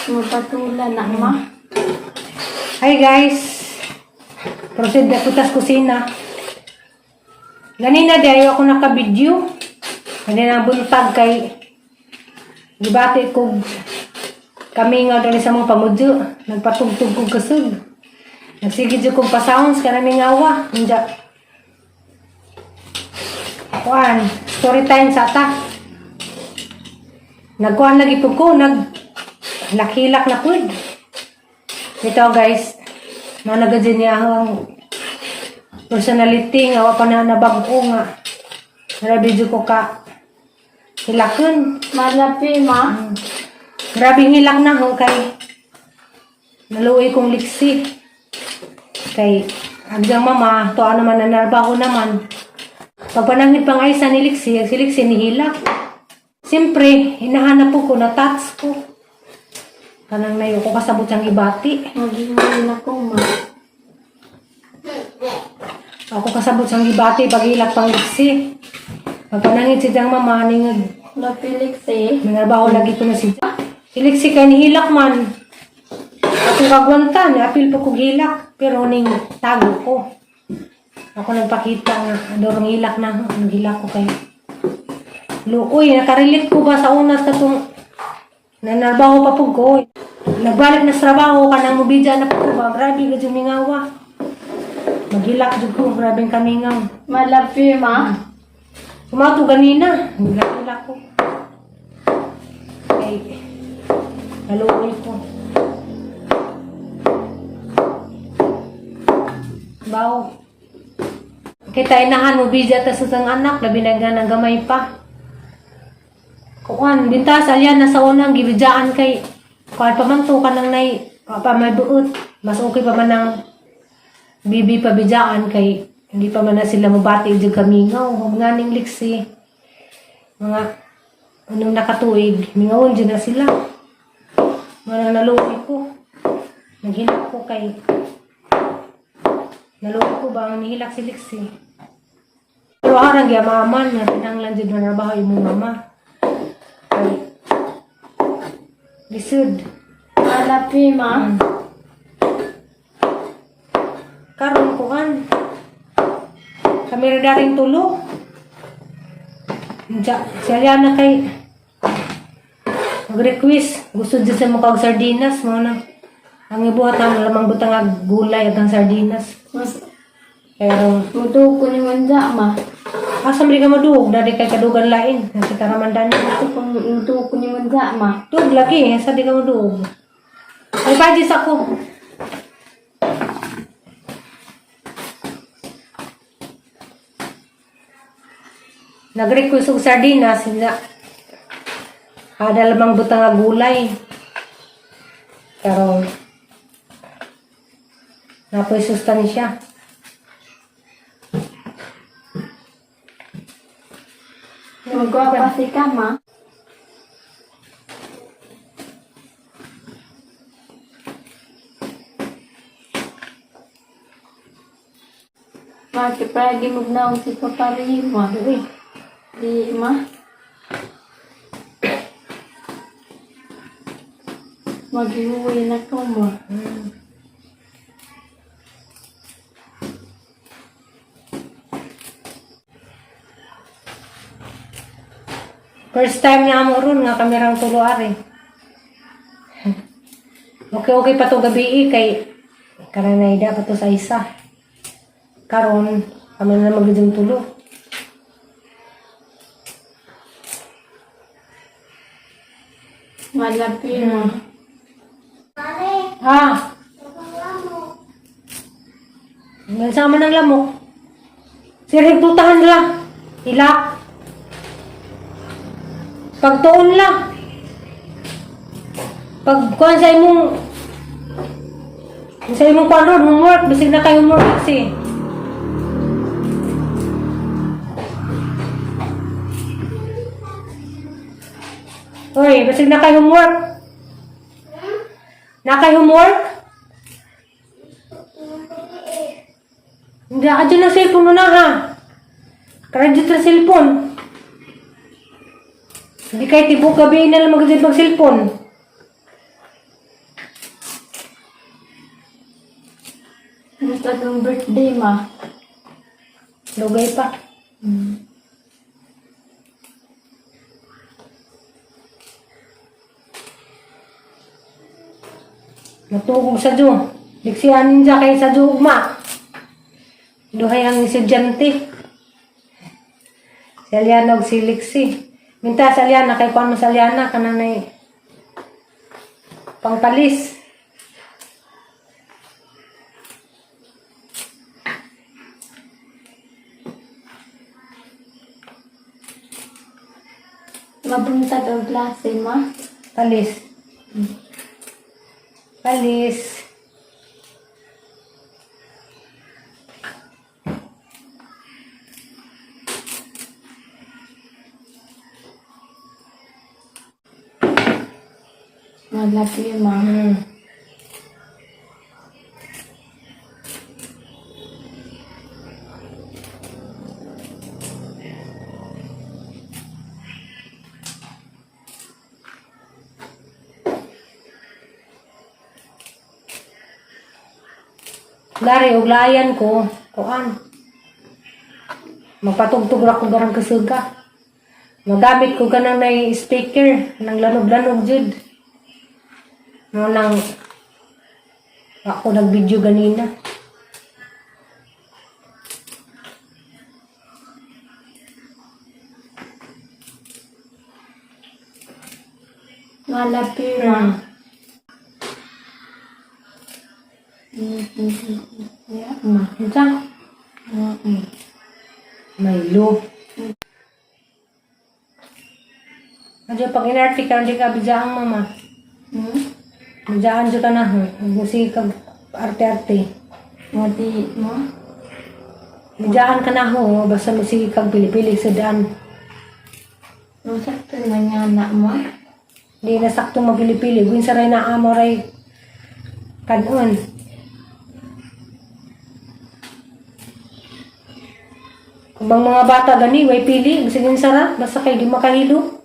Magpatulan na, ma. Hi guys. Proceed na putas kusina. Ganina di ayaw ako naka-video. Ganina buntag kay gibati ko kami nga doon sa mga pamudyo. Nagpatugtog kong kasug. Nagsigid yung kong pa-sounds ka namin awa. Hindi. Kuan. Story time sa ata. Nagkuhan lagi po ko. Naghilak na po. Ito guys. Managad niya ang personality nga. Wapa na nabago nga. Narabidyo ko ka. Hilakon. Malapi, ma. Grabe hilak na ho kay naluoy kong liksi. Kay agdang mama, to ano man nanarbaho naman. Pagpanangit pang ay sa niliksi, si liksi nihilak. Siyempre, hinahanap ko na tats ko. Kanang nayo ko kasabot siyang ibati. Maghihiwin ako, ma. Ako kasabot siyang ibati pag hilak pang liksi. Pagpanangit si diyang mama, ningag. Napilix eh. Nanarbaho lagi ko na si diyang. Si liksi kay nihilak man. Akong kagwantan, apil pa ko hilak. Pero ning tago ko. Ako nagpakita nga, adorong hilak na. Naghilak ko kayo. Uy, nakarelate ko ba sa unas na itong nanarbaho pa po ko. Nagbalik na sa trabaho ka nang mubidya na po ko ba. Grabe ka dyan mingawa. Maghilak dyan ko. Grabe kamingaw. Malapi, ma. Sumato ganina. Naghilak ko. Okay. Naluoy ko. Bao. Kita inahan mo bidya ta sa sang anak, labi na nga gamay pa. Kuan, bintas alyan na sa unang gibidyaan kay kuan pa man to kanang nay pa may buot. Mas okay pa man ang bibi pa bidyaan kay hindi pa man na sila mabati jud kamingaw. Hug nganing liksi. Mga anong nakatuig, mingawon jud na sila. Mga naluwi ko. Naghilak ko kay naluwi ko ba ang nihilak si liksi. Pero harang yamaman nga pinanglan jud na trabaho imong mama. Ay. Lisod. Malapi, ma. Karon ko kan. Kami rin daring tulo. Siya na kay mag-request. Gusto dyan sa mukha sardinas. Mga na. Ang ibuhat na lamang butang gulay at ang sardinas. Mas, Pero, mudo ko ni Wanda, ma. asam rin ka madug. Dari kay kadugan lain. Kasi karamandan niya. Ito kung mudo ko ni Wanda, ma. Dug lagi. Sa di ka madug. Ay, pajis ako. Nag-request og sardinas. Ada lamang butang gulay. Pero, napoy sustansya. Magwapa si ka, ma. Ma, kipalagi magnaong si Papa rin, ma. Di, ma. Maghihuwi na ko, ma. First time na mo ron nga kamerang tuluari. Okay pa to gabi kay karanayda pa to sa isa. Karon kami na magdudong tulo. Malapi, ma. Ha? Nagsama ng lamok. Sirig tutahan lang. Ilak. Pagtuon lang. Pag kuhan sa imong kuhan ron, homework. Basig na kayo homework kasi. Hoy, basig na kayo homework. Na kayo homework? Hindi, adyo ng cellphone mo na ha. Karadyo ng cellphone. Hindi kahit tibok gabi na lang mag-cellphone. Gusto itong birthday, ma. Lugay pa. Natugog sa Diyo. Liksianin siya kay sa Diyo ugma. Duhay ang estudyante. Si Aliana og si Lixi. Minta sa Aliana kay kuan mo sa Aliana kananay pangpalis. Mabuntag ang klase, ma. Palis. Palis. Malaki, ma. Lari, uglayan ko. Kuan. Magpatugtog ra ko garang kasuga. Magamit ko ganang na speaker. Nang lanog-lanog jud. Mo nang ako nag-video ganina. Malaki, ma. Yeah, ma. Unsa? Maylo. Adyo pag inarti ka, hindi ka bijaang mama. Bijaan dyo ka na. Musi kag arte-arte. Mati, ma. Bijaan ka na ho. Basta musi kag pili-pili sa daan. Masakto na nga na, ma. Hindi na sakto magpili-pili. Buwin sa ray na amo ray kanon. Kung bang mga bata gani, way pili. Sige sarap. Basta kayo di makahilo.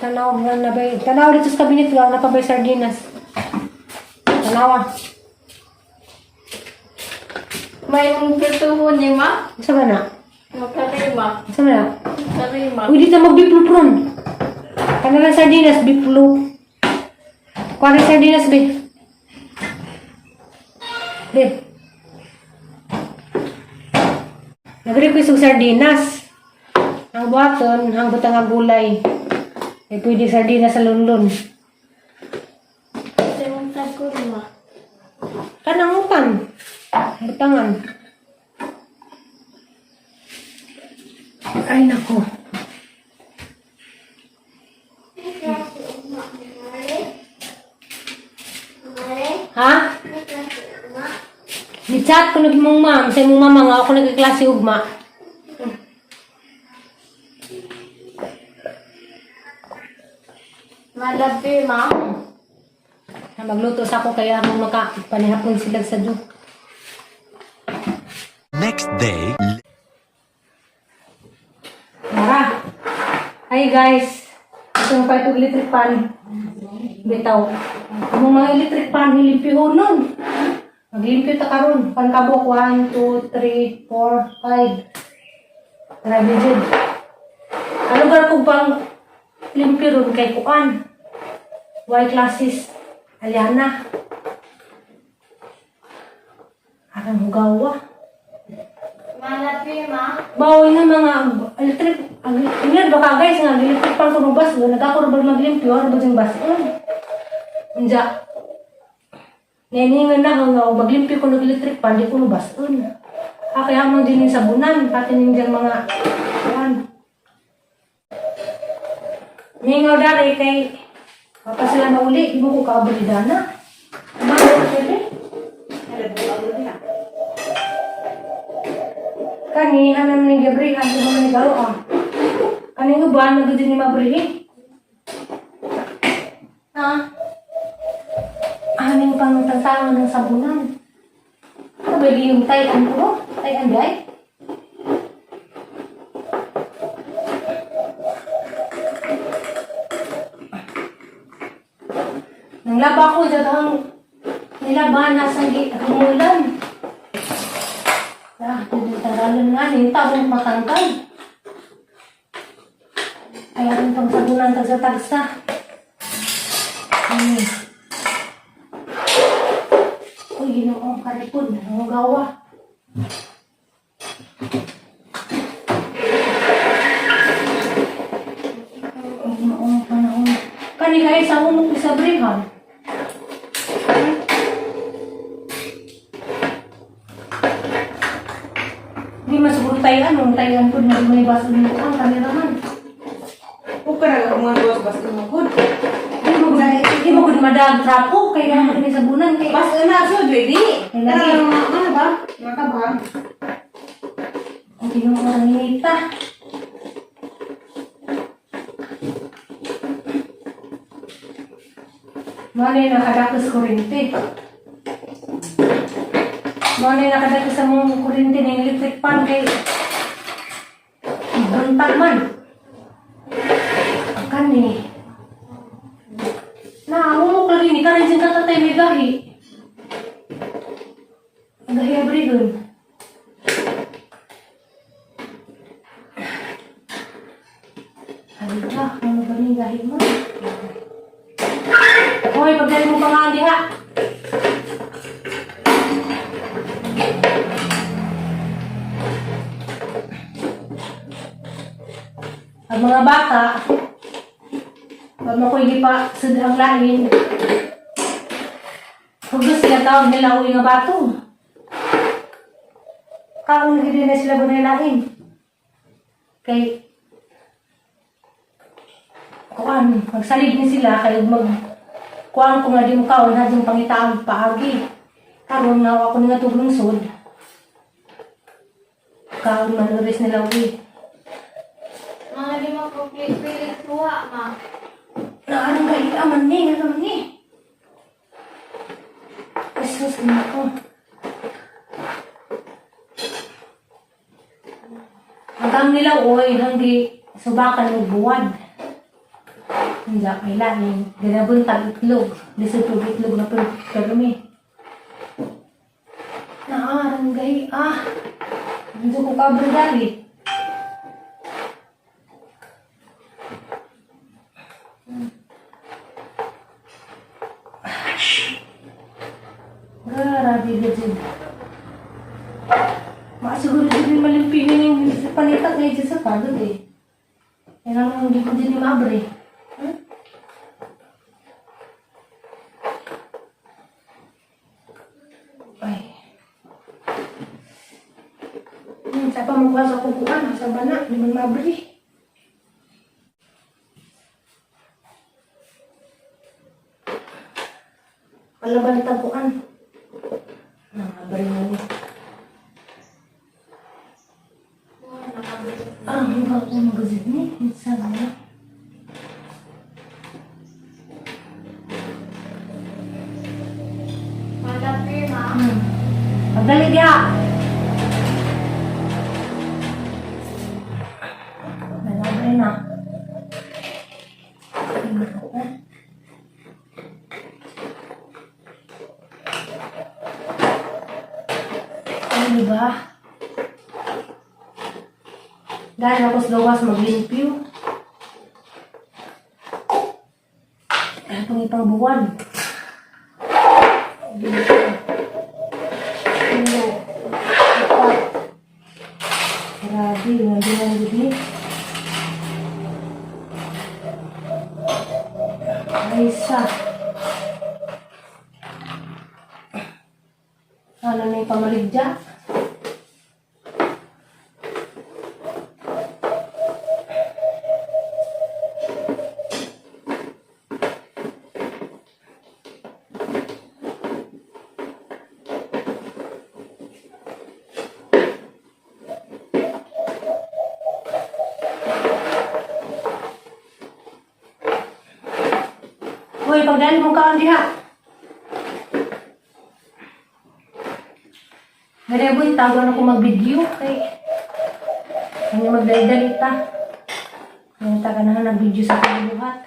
Tanaw na ba? Tanaw dito sa kabinet lang. Napabay sardinas. Tanawa. May mong prituhon niya, ma. Isa ba na? Makarima. Isa ba na? Makarima. Uy, dito mag-biplupron. Kanalang sardinas, biplup. Kuha ng sardinas, be. Be. Nag-request ng sardinas. Ang buhaton, ang butang nga gulay. Eh, pwede sardinas sa lunlun. Kasi mong tagko, ma. Kanang upan. Butangan. Ay, nako. Ha? Ni-chat ko nag mong ma'am. Sa imong mama nga ako nagkaklase ugma. Malabi, ma. Na magluto sa ako kaya mo makapanihapon sila sa Diyo. Next day. Tara. Hi guys. Ito yung pa itong electric pan. Bitaw. Ang mga electric pan, hilimpyo nun. Maglimpyo ta karon. Pankabok, 1, 2, 3, 4, 5. Grabe dyan. Ano ba kung pang limpyo ron kay Kuan? Y classes. Aliana. Arang hugawa. Malabi, ma. Bawal nga mga electric. Ingnan baka guys nga, electric pan ko bas. Nagkakaroon ba maglimpyo? Ano ba dyan bas? Hindi. Neningan na nga, maglimpyo ko nag-electric pan, di ko nabas. Kaya man din yung sabunan, pati nindyan mga kuhan. Ningaw dari kay papasala na uli, di mo ko kaabulidana. Bakit pwede? Kani, anam ni Gabriel, di mo ni Garo ah. Kani nga ba, nagod ni Mabrihi? Ha? Aming pangtantangan ng sabunan. Kabali yung tayan ko, tayan day. Naglaba ko daghang nilaban na sa umulan. Taralan nga ni tabong matangkad. Kaya rin pagsabunan tagsa-tagsa. Uy, ginoong karipod. Ang gawa. Ginoong panahon. Kani kayo sa umok sa brihan. Hindi masuguro tayo tayo po na may baso dito ang kameraman. Huwag ka na lang mga boss, basta lumagod. Hindi mo gud madag trapo kaya naman kini sabunan kay Basta na, so, ready. Ay, Kaya lagi. lang mga, ano ba? Mga kabang. ang ginoo ang hinita. Mali nakadakas kuryente. Mali nakadakas sa mong kuryente ng electric pan kay buntag man. Kani. Naamulok lagi ni karin sin katatay may gahi. Gahi abri dun. Halika, ano ba ni gahi mo? Hoy, pagdali mo pa nga diha. Ang mga bata, pag makuha pa sa ang lain, huwag na sila tawag nila uwi nga bato. Kaon hindi na sila bunay kay kuan, magsalig ni sila kay kuan ko nga di mo kaon na yung pangitaang paagi. Karon nga ako nga tuglong sod. Kaon man oris nila uwi. Mga di mag-complete tuwa, ma. Naanong galit aman ni, naman ni. Jesus na ako. Hanggang nila oy, hanggi subakan ng buwad. Hindi may lain. Ganabuntag itlog. Lisod po itlog na permi. Naarang gay, Hindi ko kaberdali. Grabe din. Masiguro din malimpingin yung panitak na isa sa kagad eh. Kaya naman hindi ko din mabre. Ay. Sa pa magpasok ko kuan, sa bana, hindi man mabre. Palaban taguan. Mabre na ni. Ang bago magazine ni, minsan na. Malaki, ma. Pagdali diha. Malabre na. Ano ba? Dahil ako sa lawas maglimpyo. Kaya itong ipang buwan. Grabe, hindi lang hindi. Ay, isa. Ano na yung pamaligya? Hoy, pagdali mo ka ang diha. Gareboy, tago na ko mag-video. Kay, ano magdali-dalita. Kaya taga na nag-video sa pagbuhat.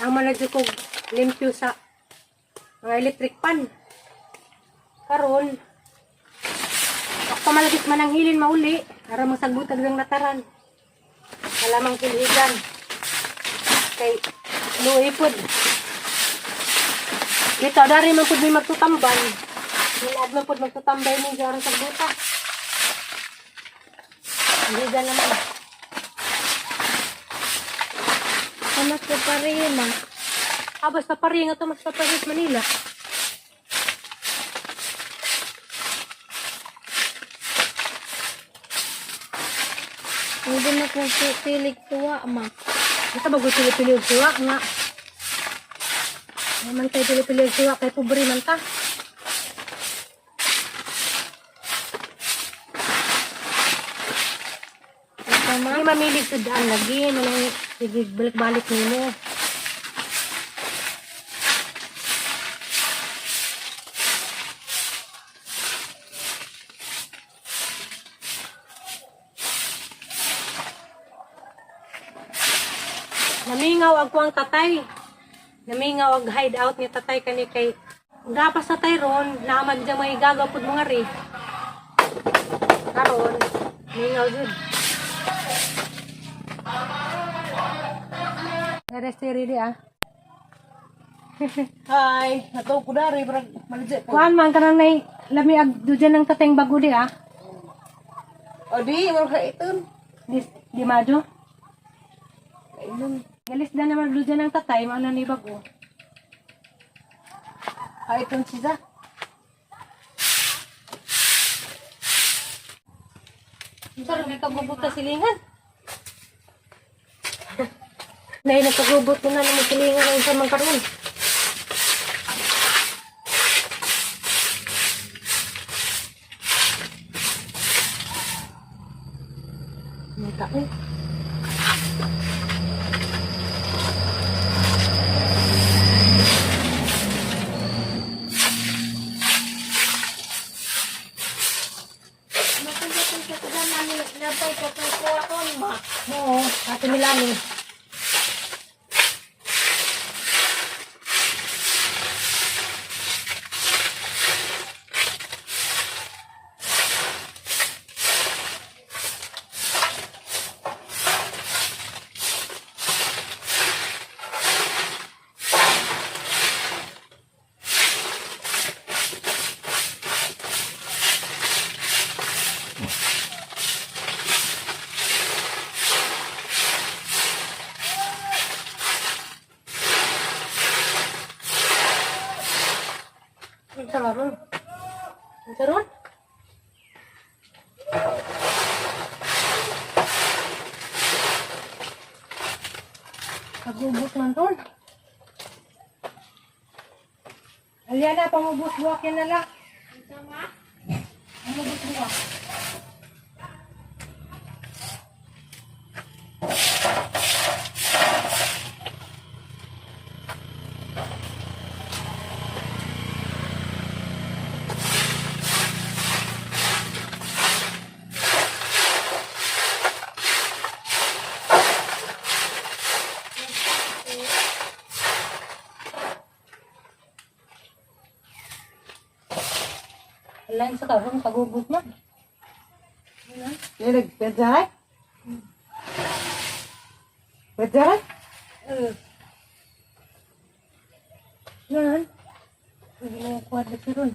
Ang manadyo ko limpyo sa mga electric pan. Karon, ako pamalagit man ang hilin mauli, para masagbutag ng lataran. Alamang kilhigan. Kay luipod. Dito, dari man po may magtutamban. Nilaad man po magtutambay ni Jarang sagbuta. Hilhigan naman. Mas pa rin ma. Basta paring ito, mas paparit Manila. Hindi na kung pilig tuwa ma. Ito bago pili-pili og siwa nga. Naman tayo pili-pili og siwa kay pobre man ta. Tama. Hindi mamilig sa daan lagi. Manang sige balik-balik nimo. Namingaw ang kuwang tatay. Namingaw ang hideout ni tatay kani kay gapas tatay ron, naamad dyan may gagapod mga rin. Karon, mingaw dyan. Resteri di ah. Hi, nato ko dari brag malje po. Kuan man kanang nay lami ag dudyan ng tatayng bago di ah. O di mo ka iton. Di madyo. Kainon. Galis na naman dudyan ng tatay, maana ni bago. Ha iton siya. Saan may kagubot na silingan? Dahil nagkagubot ko na naman silingan ang isa man karoon. Mata eh. Oo, ate Milani. Ang sarap. Ang sarap. Kagubot man ron. Aliana, pangubos-buwak yan na lang. Pangubos-buwak. Lain sa karon kagubot man. Ni nagpedjaray? Pedjaray? Nan. Hindi mo kuha na siya ron.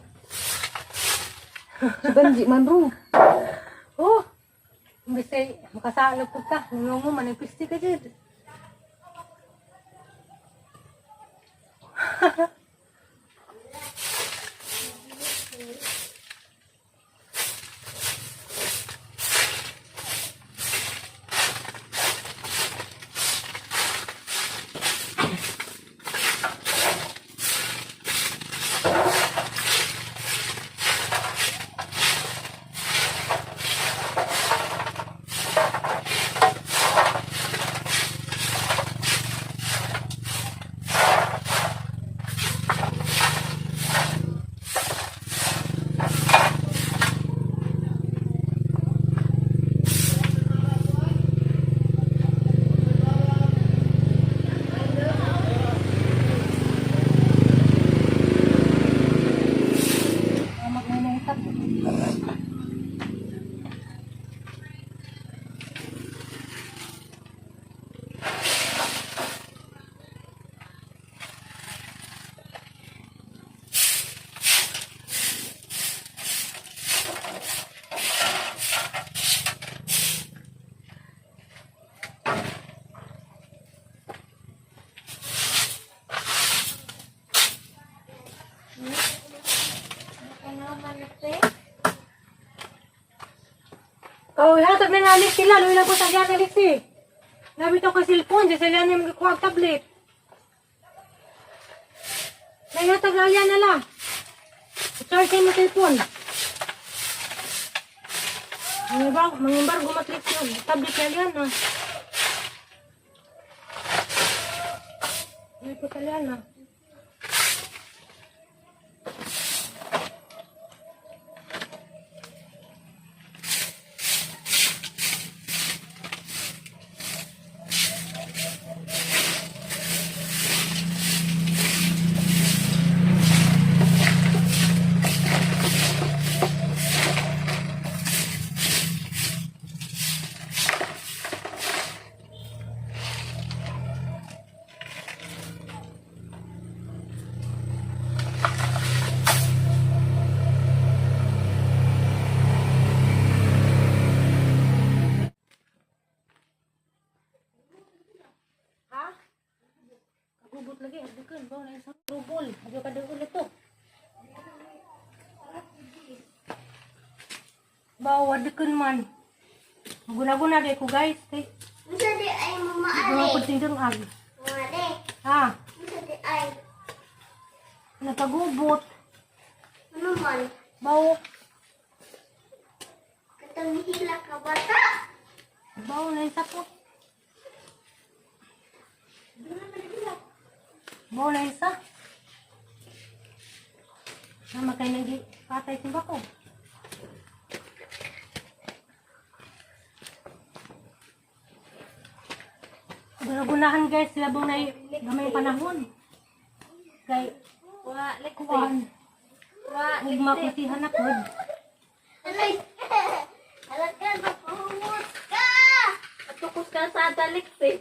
Si Benji man ro. Oh! Imbes makasalap po ka. Nung mo manipisti ka dyan. naman ate. Oh, hatag na nalis sila. Luwi lang po sa dyan nalis eh. Nabito ko cellphone. Di sila na yung kuha tablet. Nahatag na yan na lang. I-charge mo cellphone. Mangimbar gumatlik yun. Tablet na yan ah. Ay po talian ah. Gubot lagi, adukan, bawa na isang rubol. Aduh ka dugol ito. Bawa adukan man. Guna-guna deh ko guys. Bisa di ay mama Mga ate. penting ag. Mama ate. Ha, Bisa di ay. nakagubot. Ano man? Bawa, Katong hila ka bata. bawa na isa po. Bawa na isa. Sama kayo nagi patay sa bako. Gunahan guys, labong na gamay panahon. Kay Wa kuwan, huwag makutihan ako. Alay. Alay ka napuhumot ka. Atukos ka sa dalik eh.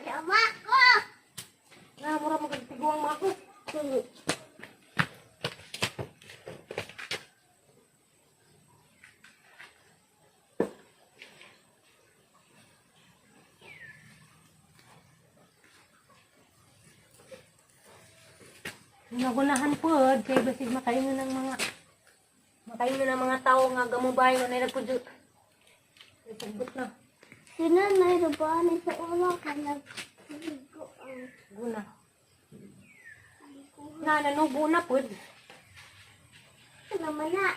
Sama ko. Na, mura magtiguang mo ako. Nagunahan po, kay basig makaino ng mga tao nga gamubay na nagpudyo. Ipagbot na. Sino na irubani sa ulo ka nagsigo ang Guna. Na, nanubo na po. naman na.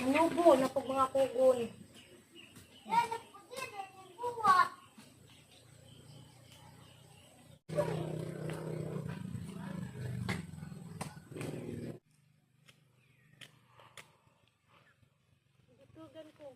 Nanubo na po mga kugon. Yan, nagputi din yung buwak. Itugan ko.